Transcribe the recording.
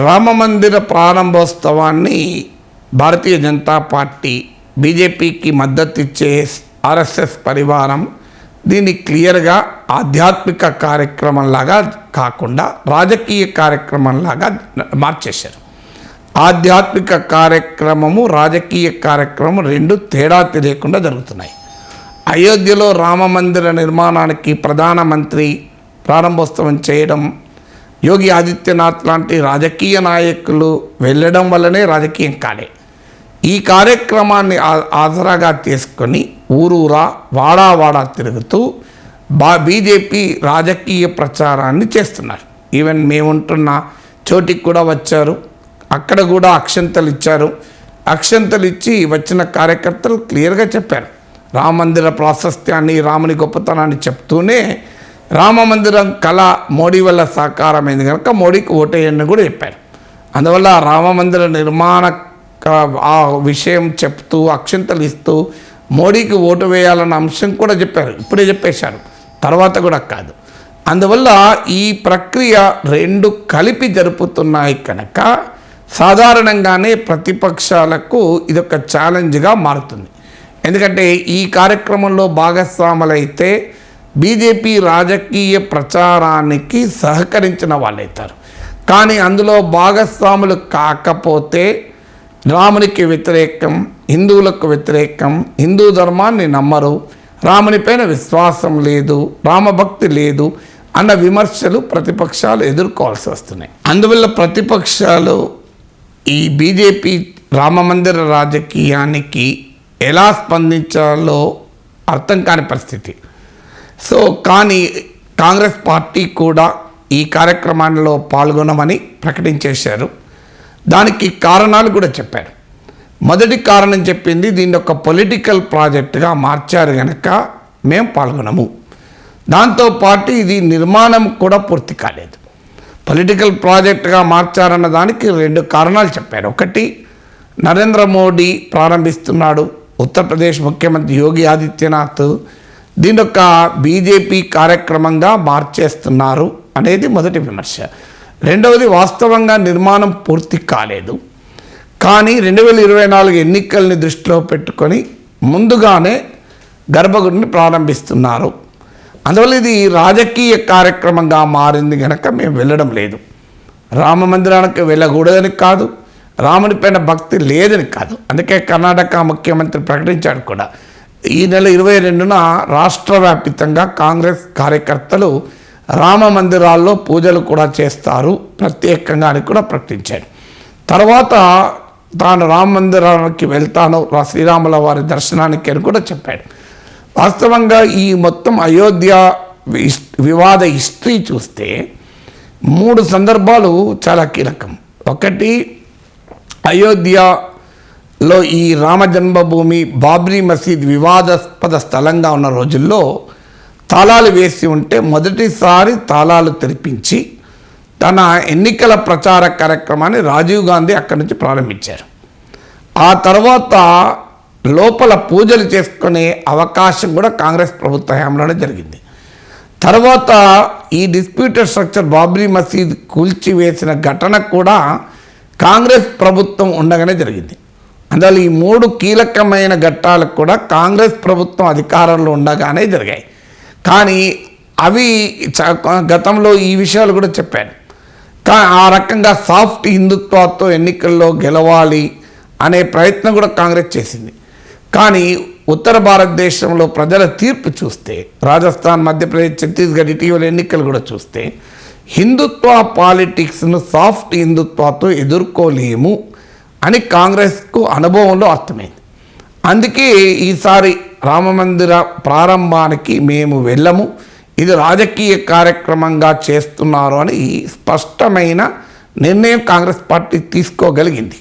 రామమందిర ప్రారంభోత్సవాన్ని భారతీయ జనతా పార్టీ బీజేపీకి మద్దతు ఇచ్చే ఆర్ఎస్ఎస్ పరివారం దీన్ని క్లియర్గా ఆధ్యాత్మిక కార్యక్రమంలాగా కాకుండా రాజకీయ కార్యక్రమంలాగా మార్చేశారు. ఆధ్యాత్మిక కార్యక్రమము రాజకీయ కార్యక్రమం రెండు తేడా తెలియకుండా జరుగుతున్నాయి. అయోధ్యలో రామమందిర నిర్మాణానికి ప్రధానమంత్రి ప్రారంభోత్సవం చేయడం, యోగి ఆదిత్యనాథ్ లాంటి రాజకీయ నాయకులు వెళ్ళడం వల్లనే రాజకీయం కాలే. ఈ కార్యక్రమాన్ని ఆసరాగా తీసుకొని ఊరూరా వాడా తిరుగుతూ బీజేపీ రాజకీయ ప్రచారాన్ని చేస్తున్నారు. ఈవెన్ మేముంటున్న చోటికి కూడా వచ్చారు, అక్కడ కూడా అక్షంతలు ఇచ్చారు. అక్షంతలు ఇచ్చి వచ్చిన కార్యకర్తలు క్లియర్గా చెప్పారు రామమందిర ప్రాశస్త్యాన్ని, రాముని గొప్పతనాన్ని చెప్తూనే రామమందిరం కళ మోడీ వల్ల సాకారమైంది కనుక మోడీకి ఓటేయని కూడా చెప్పారు. అందువల్ల రామమందిర నిర్మాణ ఆ విషయం చెప్తూ అక్షంతలు ఇస్తూ మోడీకి ఓటు వేయాలన్న అంశం కూడా చెప్పారు. ఇప్పుడే చెప్పేశారు, తర్వాత కూడా కాదు. అందువల్ల ఈ ప్రక్రియ రెండు కలిపి జరుపుతున్నాయి కనుక సాధారణంగానే ప్రతిపక్షాలకు ఇదొక ఛాలెంజ్గా మారుతుంది. ఎందుకంటే ఈ కార్యక్రమంలో భాగస్వాములైతే బీజేపీ రాజకీయ ప్రచారానికి సహకరించిన వాళ్ళవుతారు. కానీ అందులో భాగస్వాములు కాకపోతే రామునికి వ్యతిరేకం, హిందువులకు వ్యతిరేకం, హిందూ ధర్మాన్ని నమ్మరు, రామునిపైన విశ్వాసం లేదు, రామభక్తి లేదు అన్న విమర్శలు ప్రతిపక్షాలు ఎదుర్కోవాల్సి వస్తున్నాయి. అందువల్ల ప్రతిపక్షాలు ఈ బీజేపీ రామమందిర రాజకీయానికి ఎలా స్పందించాలో అర్థం కాని పరిస్థితి. కానీ కాంగ్రెస్ పార్టీ కూడా ఈ కార్యక్రమాల్లో పాల్గొనమని ప్రకటించేశారు. దానికి కారణాలు కూడా చెప్పారు. మొదటి కారణం చెప్పింది దీన్ని ఒక పొలిటికల్ ప్రాజెక్టుగా మార్చారు కనుక మేము పాల్గొనము. దాంతోపాటు ఇది నిర్మాణం కూడా పూర్తి కాలేదు. పొలిటికల్ ప్రాజెక్టుగా మార్చారన్న దానికి రెండు కారణాలు చెప్పారు. ఒకటి, నరేంద్ర మోడీ ప్రారంభిస్తున్నాడు, ఉత్తరప్రదేశ్ ముఖ్యమంత్రి యోగి ఆదిత్యనాథ్ దీని ఒక బీజేపీ కార్యక్రమంగా మార్చేస్తున్నారు అనేది మొదటి విమర్శ. రెండవది, వాస్తవంగా నిర్మాణం పూర్తి కాలేదు, కానీ 2024 ఎన్నికల్ని దృష్టిలో పెట్టుకొని ముందుగానే గర్భగుడిని ప్రారంభిస్తున్నారు. అందువల్ల ఇది రాజకీయ కార్యక్రమంగా మారింది కనుక మేము వెళ్ళడం లేదు. రామ మందిరానికి వెళ్ళకూడదని కాదు, రాముని పైన భక్తి లేదని కాదు. అందుకే కర్ణాటక ముఖ్యమంత్రి ప్రకటించాడు కూడా, ఈ నెల 22న రాష్ట్ర వ్యాప్తంగా కాంగ్రెస్ కార్యకర్తలు రామ మందిరాల్లో పూజలు కూడా చేస్తారు ప్రత్యేకంగా అని కూడా ప్రకటించాడు. తర్వాత తాను రామ మందిరానికి వెళ్తాను, శ్రీరాముల వారి దర్శనానికి అని కూడా చెప్పాడు. వాస్తవంగా ఈ మొత్తం అయోధ్య వివాద హిస్టరీ చూస్తే 3 సందర్భాలు చాలా కీలకం. ఒకటి, అయోధ్యలో ఈ రామ జన్మభూమి బాబ్రీ మసీద్ వివాదాస్పద స్థలంగా ఉన్న రోజుల్లో తాళాలు వేసి ఉంటే మొదటిసారి తాళాలు తెరిపించి తన ఎన్నికల ప్రచార కార్యక్రమాన్ని రాజీవ్ గాంధీ అక్కడి నుంచి ప్రారంభించారు. ఆ తర్వాత లోపల పూజలు చేసుకునే అవకాశం కూడా కాంగ్రెస్ ప్రభుత్వ హయాంలోనే జరిగింది. తర్వాత ఈ డిస్ప్యూటెడ్ స్ట్రక్చర్ బాబ్రీ మసీద్ కూల్చివేసిన ఘటన కూడా కాంగ్రెస్ ప్రభుత్వం ఉండగానే జరిగింది. అందువల్ల ఈ 3 కీలకమైన ఘట్టాలకు కూడా కాంగ్రెస్ ప్రభుత్వం అధికారంలో ఉండగానే జరిగాయి. కానీ అవి గతంలో ఈ విషయాలు కూడా చెప్పాను. ఆ రకంగా సాఫ్ట్ హిందుత్వాతో ఎన్నికల్లో గెలవాలి అనే ప్రయత్నం కూడా కాంగ్రెస్ చేసింది. కానీ ఉత్తర భారతదేశంలో ప్రజల తీర్పు చూస్తే, రాజస్థాన్, మధ్యప్రదేశ్, ఛత్తీస్గఢ్ ఇటీవల ఎన్నికలు కూడా చూస్తే హిందుత్వ పాలిటిక్స్ను సాఫ్ట్ హిందుత్వాతో ఎదుర్కోలేము అని కాంగ్రెస్కు అనుభవంలో అర్థమైంది. అందుకే ఈసారి రామమందిర ప్రారంభానికి మేము వెళ్ళము, ఇది రాజకీయ కార్యక్రమంగా చేస్తున్నారు అని స్పష్టమైన నిర్ణయం కాంగ్రెస్ పార్టీ తీసుకోగలిగింది.